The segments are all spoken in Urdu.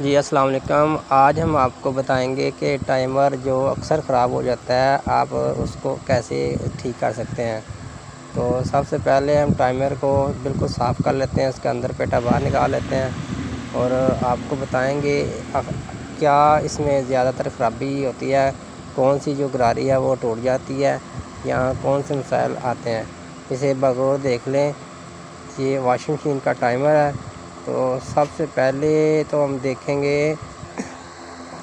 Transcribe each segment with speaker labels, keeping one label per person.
Speaker 1: جی السلام علیکم۔ آج ہم آپ کو بتائیں گے کہ ٹائمر جو اکثر خراب ہو جاتا ہے آپ اس کو کیسے ٹھیک کر سکتے ہیں۔ تو سب سے پہلے ہم ٹائمر کو بالکل صاف کر لیتے ہیں، اس کے اندر پیٹا باہر نکال لیتے ہیں اور آپ کو بتائیں گے کیا اس میں زیادہ تر خرابی ہوتی ہے، کون سی جو گراری ہے وہ ٹوٹ جاتی ہے یا کون سے مسائل آتے ہیں۔ اسے بغور دیکھ لیں۔ یہ واشنگ مشین کا ٹائمر ہے۔ تو سب سے پہلے تو ہم دیکھیں گے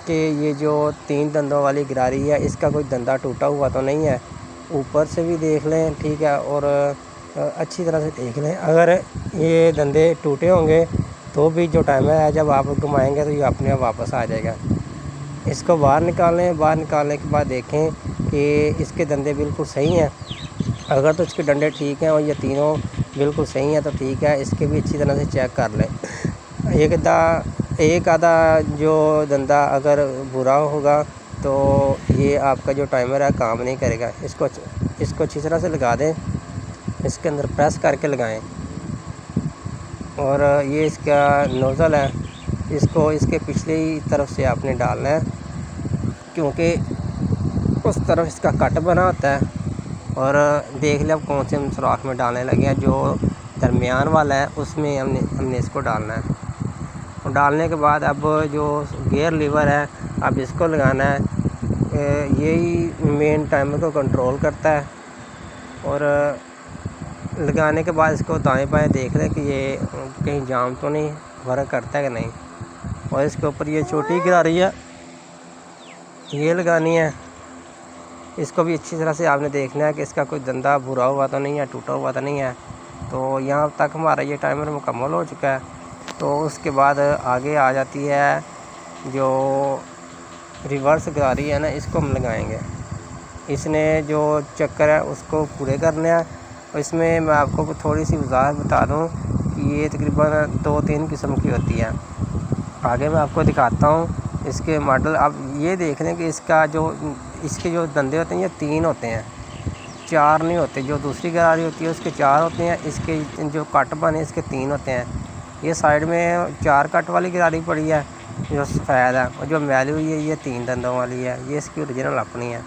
Speaker 1: کہ یہ جو 3 دندوں والی گراری ہے اس کا کوئی دندہ ٹوٹا ہوا تو نہیں ہے۔ اوپر سے بھی دیکھ لیں، ٹھیک ہے، اور اچھی طرح سے دیکھ لیں۔ اگر یہ دندے ٹوٹے ہوں گے تو بھی جو ٹائمر ہے جب آپ گھمائیں گے تو یہ اپنے آپ واپس آ جائے گا۔ اس کو باہر نکالیں، باہر نکالنے کے بعد دیکھیں کہ اس کے دندے بالکل صحیح ہیں۔ اگر تو اس کے ڈنڈے ٹھیک ہیں اور یہ تینوں بالکل صحیح ہیں تو ٹھیک ہے، اس کے بھی اچھی طرح سے چیک کر لیں۔ ایک آدھا جو دندہ اگر برا ہوگا تو یہ آپ کا جو ٹائمر ہے کام نہیں کرے گا۔ اس کو اچھی طرح سے لگا دیں، اس کے اندر پریس کر کے لگائیں۔ اور یہ اس کا نوزل ہے، اس کو اس کے پچھلی طرف سے آپ نے ڈالنا ہے کیونکہ اس طرف اس کا کٹ بنا ہوتا ہے۔ اور دیکھ لیں اب کون سے ہم سوراخ میں ڈالنے لگے ہیں۔ جو درمیان والا ہے اس میں ہم نے اس کو ڈالنا ہے۔ ڈالنے کے بعد اب جو گیئر لیور ہے اب اس کو لگانا ہے۔ یہی مین ٹائمر کو کنٹرول کرتا ہے۔ اور لگانے کے بعد اس کو دائیں بائیں دیکھ لیں کہ یہ کہیں جام تو نہیں ورک کرتا ہے کہ نہیں۔ اور اس کے اوپر یہ چھوٹی گراری ہے یہ لگانی ہے۔ اس کو بھی اچھی طرح سے آپ نے دیکھنا ہے کہ اس کا کوئی دندہ برا ہوا تو نہیں ہے، ٹوٹا ہوا تو نہیں ہے۔ تو یہاں تک ہمارا یہ ٹائمر مکمل ہو چکا ہے۔ تو اس کے بعد آگے آ جاتی ہے جو ریورس گراری ہے نا، اس کو ہم لگائیں گے۔ اس نے جو چکر ہے اس کو پورے کرنے ہیں۔ اس میں آپ کو تھوڑی سی وضاحت بتا دوں کہ یہ تقریباً 2-3 قسم کی ہوتی ہے۔ آگے میں آپ کو دکھاتا ہوں اس کے ماڈل۔ آپ یہ دیکھ لیں کہ اس کے جو دندے ہوتے ہیں یہ 3 ہوتے ہیں، 4 نہیں ہوتے۔ جو دوسری گراری ہوتی ہے اس کے 4 ہوتے ہیں، اس کے جو کٹ بنے اس کے 3 ہوتے ہیں۔ یہ سائیڈ میں 4 کٹ والی گراری پڑی ہے جو سفید ہے، اور جو میلی ہوئی ہے یہ 3 دندوں والی ہے، یہ اس کی اوریجنل اپنی ہے۔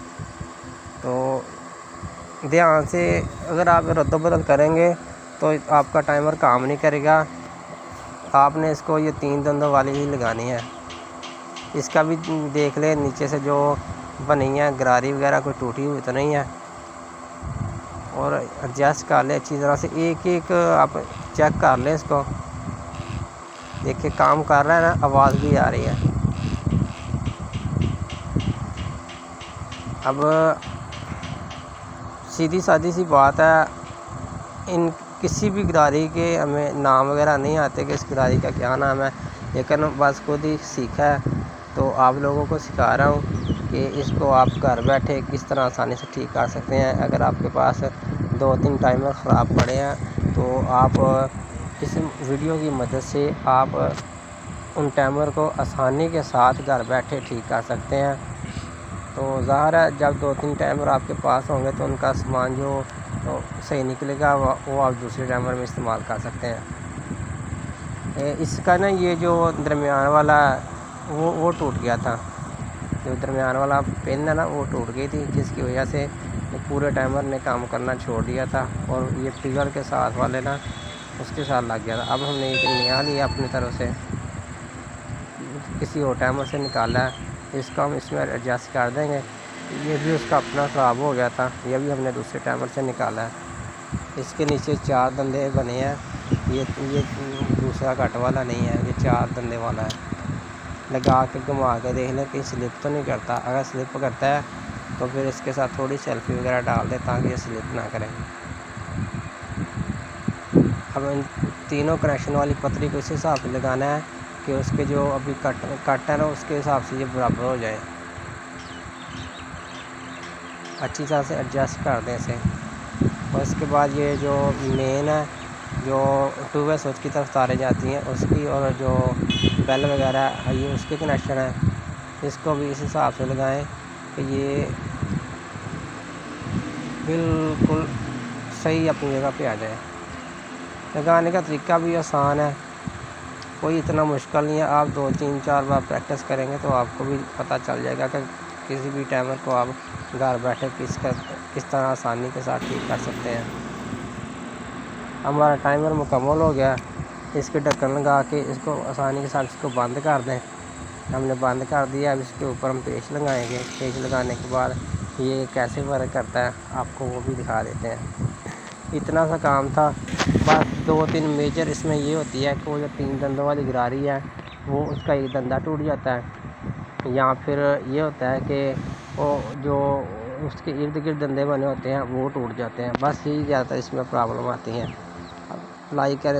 Speaker 1: تو دھیان سے اگر آپ رد و بدل کریں گے تو آپ کا ٹائمر کام نہیں کرے گا۔ آپ نے اس کو یہ 3 دندوں والی ہی لگانی ہے۔ اس کا بھی دیکھ لیں نیچے سے جو بنی ہے گراری وغیرہ کوئی ٹوٹی ہوئی تو نہیں ہے، اور ایڈجسٹ کر لیں اچھی طرح سے۔ ایک آپ چیک کر لیں اس کو، دیکھیں کام کر رہا ہے نا، آواز بھی آ رہی ہے۔ اب سیدھی سادی سی بات ہے، کسی بھی گراری کے ہمیں نام وغیرہ نہیں آتے کہ اس گراری کا کیا نام ہے، لیکن بس خود ہی سیکھا ہے تو آپ لوگوں کو سکھا رہا ہوں کہ اس کو آپ گھر بیٹھے کس طرح آسانی سے ٹھیک کر سکتے ہیں۔ اگر آپ کے پاس 2-3 ٹائمر خراب پڑے ہیں تو آپ اس ویڈیو کی مدد سے آپ ان ٹائمر کو آسانی کے ساتھ گھر بیٹھے ٹھیک کر سکتے ہیں۔ تو ظاہر ہے جب 2-3 ٹائمر آپ کے پاس ہوں گے تو ان کا سامان جو صحیح نکلے گا وہ آپ دوسرے ٹائمر میں استعمال کر سکتے ہیں۔ اس کا نا یہ جو درمیان والا وہ ٹوٹ گیا تھا، جو درمیان والا پن ہے نا وہ ٹوٹ گئی تھی، جس کی وجہ سے پورے ٹائمر نے کام کرنا چھوڑ دیا تھا، اور یہ ٹریگر کے ساتھ والے نا اس کے ساتھ لگ گیا تھا۔ اب ہم نے ایک نیا لیا اپنی طرف سے، کسی اور ٹائمر سے نکالا ہے، اس کو ہم اس میں ایڈجسٹ کر دیں گے۔ یہ بھی اس کا اپنا خراب ہو گیا تھا، یہ بھی ہم نے دوسرے ٹائمر سے نکالا ہے۔ اس کے نیچے 4 دندے بنے ہیں، یہ دوسرا کٹ والا نہیں ہے، یہ 4 دندے والا ہے۔ لگا کے گھما کے دیکھ لیں کہ سلپ تو نہیں کرتا۔ اگر سلپ کرتا ہے تو پھر اس کے ساتھ تھوڑی سیلفی وغیرہ ڈال دیں تاکہ یہ سلپ نہ کرے۔ اب ان تینوں کنیکشن والی پتری کو اس حساب سے لگانا ہے کہ اس کے جو ابھی کٹ ہے نا اس کے حساب سے یہ برابر ہو جائے۔ اچھی طرح سے ایڈجسٹ کر دیں اسے۔ اور اس کے بعد یہ جو مین ہے، جو 2 وے سوئچ کی طرف تاریں جاتی ہیں اس کی، اور جو بیل وغیرہ ہے یہ اس کے کنیکشن ہے، اس کو بھی اس حساب سے لگائیں کہ یہ بالکل صحیح اپنی جگہ پہ آ جائے۔ لگانے کا طریقہ بھی آسان ہے۔ کوئی اتنا مشکل نہیں ہے، آپ 2-3-4 بار پریکٹس کریں گے تو آپ کو بھی پتہ چل جائے گا کہ کسی بھی ٹائمر کو آپ گھر بیٹھے کس طرح آسانی کے ساتھ ٹھیک کر سکتے ہیں۔ ہمارا ٹائمر مکمل ہو گیا، اس کے ڈھکن لگا کے اس کو آسانی کے ساتھ اس کو بند کر دیں۔ ہم نے بند کر دیا، اب اس کے اوپر ہم پیچ لگائیں گے۔ پیچ لگانے کے بعد یہ کیسے ورک کرتا ہے آپ کو وہ بھی دکھا دیتے ہیں۔ اتنا سا کام تھا، بس 2-3 میجر اس میں یہ ہوتی ہے کہ وہ جو 3 دندوں والی گراری ہے وہ اس کا ایک دندہ ٹوٹ جاتا ہے، یا پھر یہ ہوتا ہے کہ وہ جو اس کے ارد گرد دندے بنے ہوتے ہیں وہ ٹوٹ جاتے ہیں، بس یہی زیادہ اس میں پرابلم آتی ہیں۔ اپلائی کریں۔